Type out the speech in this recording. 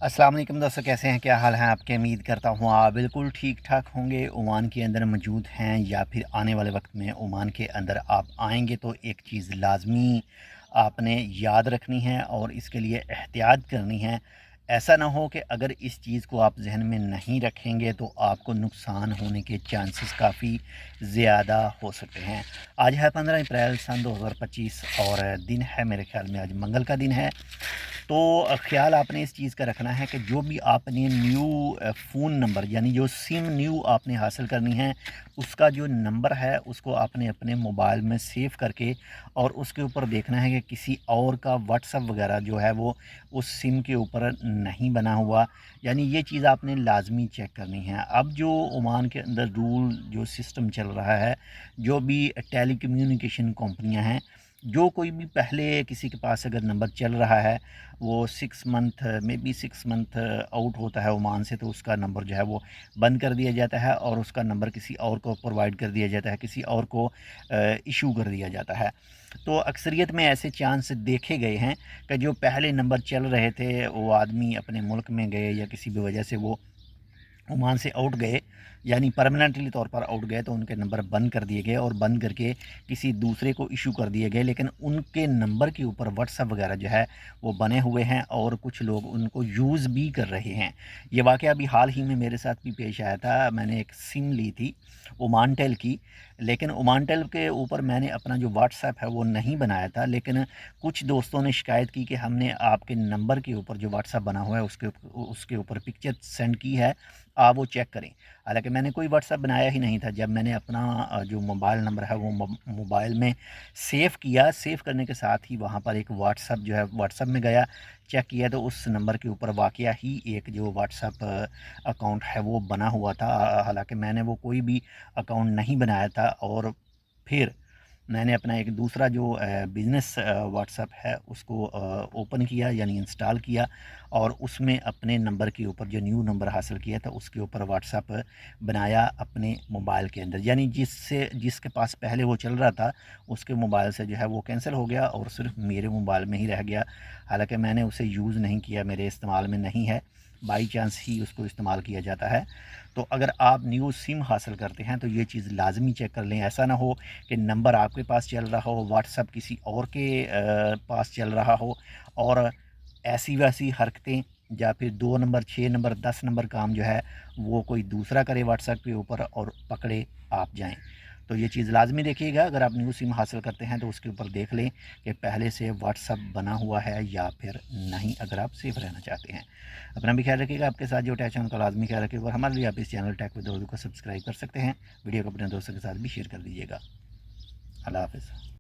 अस्सलाम वालेकुम दोस्तों, कैसे हैं? क्या हाल है आपके? उम्मीद करता हूँ आप बिल्कुल ठीक ठाक होंगे। ओमान के अंदर मौजूद हैं या फिर आने वाले वक्त में ओमान के अंदर आप आएंगे तो एक चीज़ लाजमी आपने याद रखनी है और इसके लिए एहतियात करनी है। ऐसा ना हो कि अगर इस चीज़ को आप जहन में नहीं रखेंगे तो आपको नुकसान होने के चांसेस काफ़ी ज़्यादा हो सकते हैं। आज है 15 अप्रैल सन 2025 और दिन है, मेरे ख्याल में आज मंगल का दिन है। तो ख़्याल आपने इस चीज़ का रखना है कि जो भी आपने न्यू फ़ोन नंबर यानी जो सिम न्यू आपने हासिल करनी है, उसका जो नंबर है उसको आपने अपने मोबाइल में सेव करके और उसके ऊपर देखना है कि किसी और का व्हाट्सअप वगैरह जो है वो उस सिम के ऊपर नहीं बना हुआ। यानी ये चीज़ आपने लाजमी चेक करनी है। अब जो ओमान के अंदर रूल जो सिस्टम चल रहा है, जो भी टेली कम्युनिकेशन कंपनियाँ हैं, जो कोई भी पहले किसी के पास अगर नंबर चल रहा है, वो 6 मंथ में भी 6 मंथ आउट होता है ओमान से, तो उसका नंबर जो है वो बंद कर दिया जाता है और उसका नंबर किसी और को प्रोवाइड कर दिया जाता है, किसी और को इशू कर दिया जाता है। तो अक्सरियत में ऐसे चांस देखे गए हैं कि जो पहले नंबर चल रहे थे वो आदमी अपने मुल्क में गए या किसी भी वजह से वो ओमान से आउट गए, यानी परमानेंटली तौर पर आउट गए, तो उनके नंबर बंद कर दिए गए और बंद करके किसी दूसरे को इशू कर दिए गए। लेकिन उनके नंबर के ऊपर व्हाट्सअप वगैरह जो है वो बने हुए हैं और कुछ लोग उनको यूज़ भी कर रहे हैं। ये वाक़या अभी हाल ही में मेरे साथ भी पेश आया था। मैंने एक सिम ली थी ओमानटेल की, लेकिन ओमानटेल के ऊपर मैंने अपना जो व्हाट्सएप है वो नहीं बनाया था। लेकिन कुछ दोस्तों ने शिकायत की कि हमने आपके नंबर के ऊपर जो व्हाट्सएप बना हुआ है उसके ऊपर पिक्चर सेंड की है, आप वो चेक करें। हालांकि मैंने कोई व्हाट्सएप बनाया ही नहीं था। जब मैंने अपना जो मोबाइल नंबर है वो मोबाइल में सेव किया, सेव करने के साथ ही वहाँ पर एक व्हाट्सएप जो है व्हाट्सएप में गया, चेक किया तो उस नंबर के ऊपर वाकया ही एक जो व्हाट्सएप अकाउंट है वो बना हुआ था। हालांकि मैंने वो कोई भी अकाउंट नहीं बनाया था। और फिर मैंने अपना एक दूसरा जो बिज़नेस व्हाट्सएप है उसको ओपन किया, यानी इंस्टॉल किया, और उसमें अपने नंबर के ऊपर जो न्यू नंबर हासिल किया था उसके ऊपर व्हाट्सएप बनाया अपने मोबाइल के अंदर। यानी जिसके पास पहले वो चल रहा था उसके मोबाइल से जो है वो कैंसिल हो गया और सिर्फ मेरे मोबाइल में ही रह गया। हालांकि मैंने उसे यूज़ नहीं किया, मेरे इस्तेमाल में नहीं है, बाई चांस ही उसको इस्तेमाल किया जाता है। तो अगर आप न्यू सिम हासिल करते हैं तो ये चीज़ लाजमी चेक कर लें। ऐसा ना हो कि नंबर आपके पास चल रहा हो, व्हाट्सएप किसी और के पास चल रहा हो और ऐसी वैसी हरकतें, या फिर 2 नंबर, 6 नंबर, 10 नंबर काम जो है वो कोई दूसरा करे व्हाट्सएप के ऊपर और पकड़े आप जाएं। तो ये चीज़ लाजमी देखिएगा। अगर आप न्यू सिम हासिल करते हैं तो उसके ऊपर देख लें कि पहले से व्हाट्सएप बना हुआ है या फिर नहीं, अगर आप सेफ रहना चाहते हैं। अपना भी ख्याल रखिएगा, आपके साथ जो अटैच है उनका लाजमी ख्याल रखिएगा और हमारे लिए आप इस चैनल टेक विद उर्दू को सब्सक्राइब कर सकते हैं। वीडियो को अपने दोस्तों के साथ भी शेयर कर दीजिएगा। अल्लाह हाफ़िज़।